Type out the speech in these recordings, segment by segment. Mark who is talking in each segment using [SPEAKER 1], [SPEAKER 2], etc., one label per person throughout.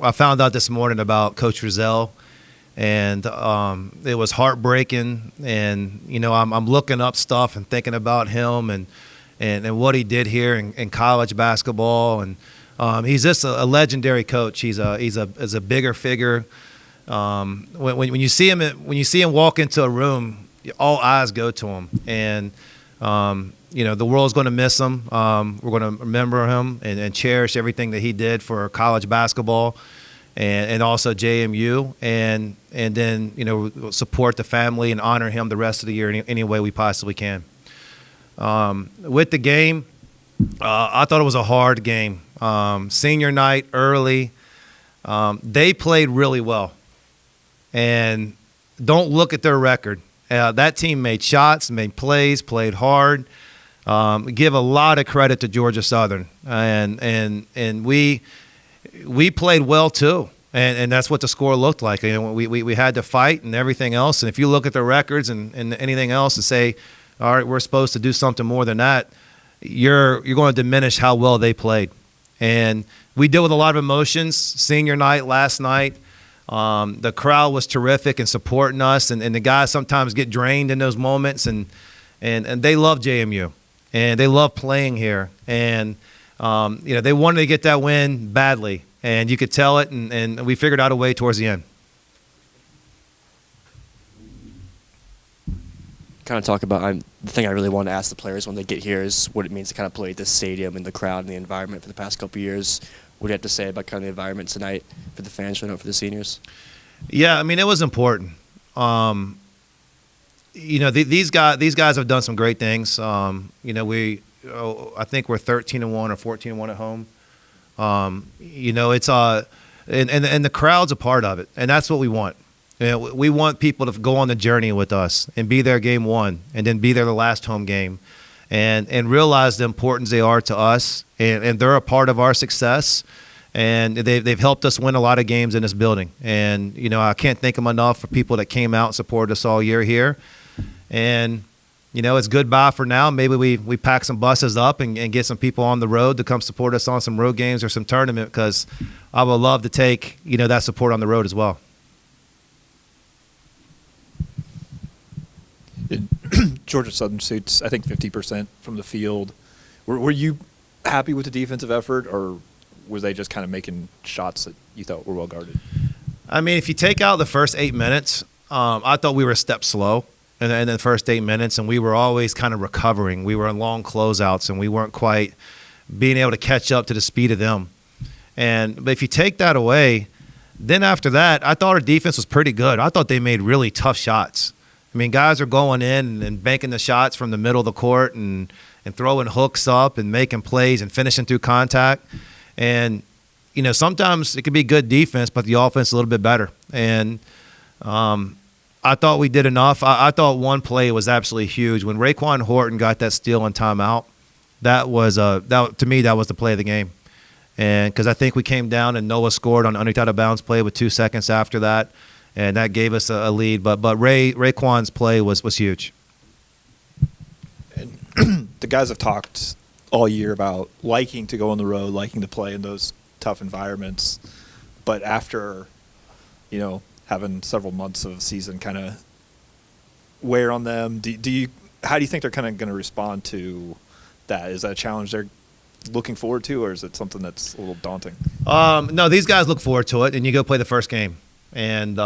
[SPEAKER 1] I found out this morning about Coach Rizzo, and it was heartbreaking. And I'm looking up stuff and thinking about him and what he did here in college basketball. And he's just a legendary coach. He's a bigger figure. When you see him walk into a room, all eyes go to him. And the world's going to miss him. We're going to remember him and cherish everything that he did for college basketball and also JMU. And then, support the family and honor him the rest of the year in any way we possibly can. With the game, I thought it was a hard game. Senior night early, they played really well. And don't look at their record. That team made shots, made plays, played hard. Give a lot of credit to Georgia Southern, and we played well too, and that's what the score looked like. We had to fight and everything else. And if you look at the records and anything else and say, all right, we're supposed to do something more than that, you're going to diminish how well they played. And we deal with a lot of emotions. Senior night last night. The crowd was terrific and supporting us, and the guys sometimes get drained in those moments, and they love JMU, and they love playing here, and they wanted to get that win badly, and you could tell it, and we figured out a way towards the end.
[SPEAKER 2] Kind of talk about the thing I really want to ask the players when they get here is what it means to kind of play at this stadium and the crowd and the environment for the past couple of years. What do you have to say about kind of the environment tonight for the fans showing up for the seniors?
[SPEAKER 1] Yeah, I mean, it was important. These guys have done some great things. I think we're 13-1 or 14-1 at home. It's and the crowd's a part of it, and that's what we want. We want people to go on the journey with us and be there game one, and then be there the last home game, and realize the importance they are to us, and they're a part of our success. And they've helped us win a lot of games in this building. And, I can't thank them enough for people that came out and supported us all year here. And, it's goodbye for now. Maybe we pack some buses up and get some people on the road to come support us on some road games or some tournament, because I would love to take, that support on the road as well.
[SPEAKER 3] Georgia Southern shoots, I think, 50% from the field. Were you happy with the defensive effort, or was they just kind of making shots that you thought were well guarded?
[SPEAKER 1] I mean, if you take out the first 8 minutes, I thought we were a step slow in the first 8 minutes, and we were always kind of recovering. We were in long closeouts, and we weren't quite being able to catch up to the speed of them. But if you take that away, then after that, I thought our defense was pretty good. I thought they made really tough shots. I mean, guys are going in and banking the shots from the middle of the court and throwing hooks up and making plays and finishing through contact. And, sometimes it can be good defense, but the offense is a little bit better. And I thought we did enough. I thought one play was absolutely huge. When Raekwon Horton got that steal and timeout, to me, that was the play of the game. And because I think we came down and Noah scored on an underneath out of bounds play with 2 seconds after that. And that gave us a lead. But Raekwon's play was huge.
[SPEAKER 3] And the guys have talked all year about liking to go on the road, liking to play in those tough environments. But after, having several months of season kind of wear on them, how do you think they're kind of going to respond to that? Is that a challenge they're looking forward to, or is it something that's a little daunting?
[SPEAKER 1] No, these guys look forward to it, and you go play the first game. And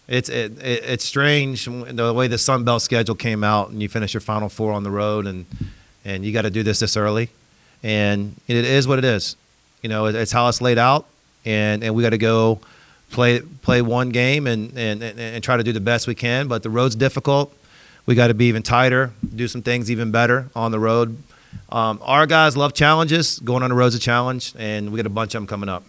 [SPEAKER 1] it's strange the way the Sun Belt schedule came out, and you finish your Final Four on the road, and you got to do this early, and it is what it is. It's how it's laid out, and we got to go play one game and try to do the best we can. But the road's difficult. We got to be even tighter, do some things even better on the road. Our guys love challenges. Going on the road's a challenge, and we got a bunch of them coming up.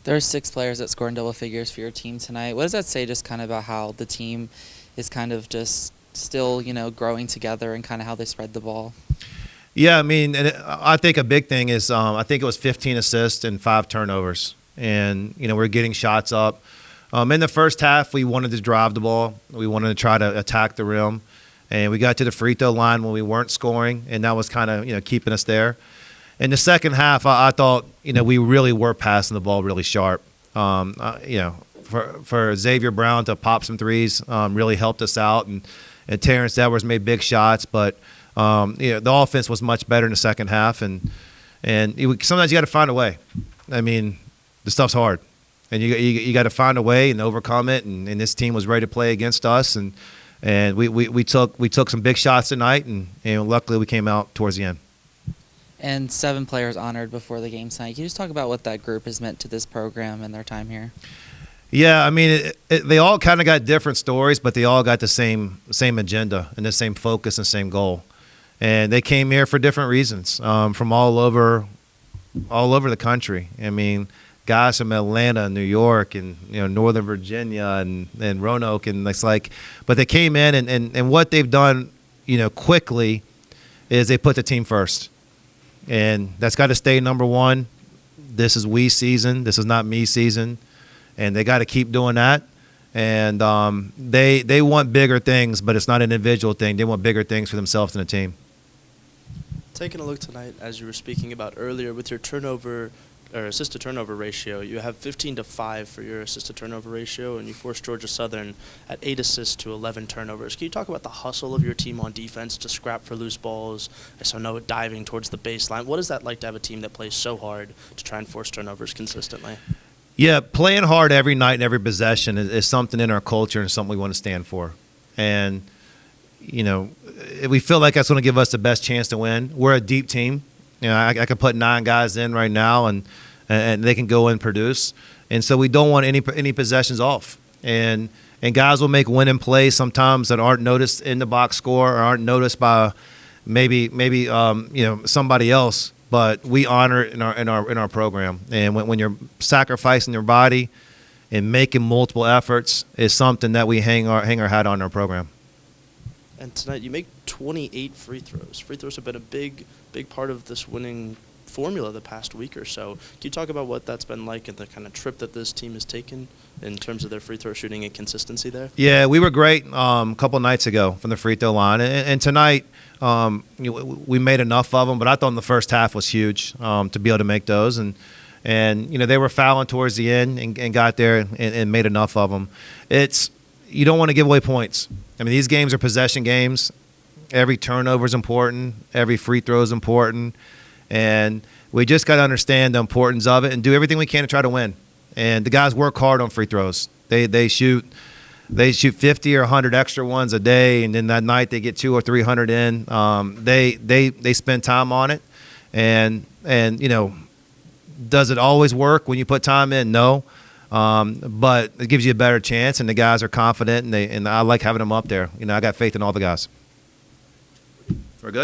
[SPEAKER 4] There are 6 players that scored in double figures for your team tonight. What does that say just kind of about how the team is kind of just still, growing together and kind of how they spread the ball?
[SPEAKER 1] Yeah, I mean, I think a big thing is I think it was 15 assists and 5 turnovers. And, we're getting shots up. In the first half, we wanted to drive the ball. We wanted to try to attack the rim. And we got to the free throw line when we weren't scoring, and that was kind of, keeping us there. in the second half, I thought, we really were passing the ball really sharp. For Xavier Brown to pop some threes really helped us out, and Terrence Edwards made big shots, but the offense was much better in the second half, and sometimes you got to find a way. I mean, the stuff's hard, and you got to find a way and overcome it. And this team was ready to play against us, and we took some big shots tonight, and luckily we came out towards the end.
[SPEAKER 4] And 7 players honored before the game tonight. Can you just talk about what that group has meant to this program and their time here?
[SPEAKER 1] Yeah, I mean, they all kind of got different stories, but they all got the same agenda and the same focus and same goal. And they came here for different reasons, from all over the country. I mean, guys from Atlanta, New York, and Northern Virginia, and Roanoke, and it's like, but they came in, and what they've done, quickly, is they put the team first, and that's got to stay number one. This is we season. This is not me season, and they got to keep doing that. And they want bigger things, but it's not an individual thing. They want bigger things for themselves and the team.
[SPEAKER 5] Taking a look tonight, as you were speaking about earlier, with your turnover or assisted turnover ratio, you have 15-5 for your assisted turnover ratio, and you forced Georgia Southern at 8 assists to 11 turnovers. Can you talk about the hustle of your team on defense to scrap for loose balls? I saw Noah diving towards the baseline. What is that like to have a team that plays so hard to try and force turnovers consistently?
[SPEAKER 1] Yeah, playing hard every night and every possession is something in our culture and something we want to stand for. And, we feel like that's going to give us the best chance to win. We're a deep team. I could put 9 guys in right now, and they can go and produce. And so we don't want any possessions off. And guys will make winning plays sometimes that aren't noticed in the box score or aren't noticed by maybe somebody else. But we honor it in our program. And when you're sacrificing your body and making multiple efforts, is something that we hang our hat on in our program.
[SPEAKER 5] And tonight you make 28 free throws. Free throws have been a big part of this winning formula the past week or so. Can you talk about what that's been like and the kind of trip that this team has taken in terms of their free throw shooting and consistency there?
[SPEAKER 1] Yeah, we were great a couple nights ago from the free throw line. And tonight we made enough of them, but I thought in the first half was huge to be able to make those. And they were fouling towards the end and got there and made enough of them. You don't want to give away points. I mean, these games are possession games. Every turnover is important. Every free throw is important. And we just got to understand the importance of it and do everything we can to try to win. And the guys work hard on free throws. They shoot 50 or 100 extra ones a day, and then that night they get 200 or 300 in. They spend time on it. And does it always work when you put time in? No. But it gives you a better chance, and the guys are confident, and I like having them up there. I got faith in all the guys. We're good?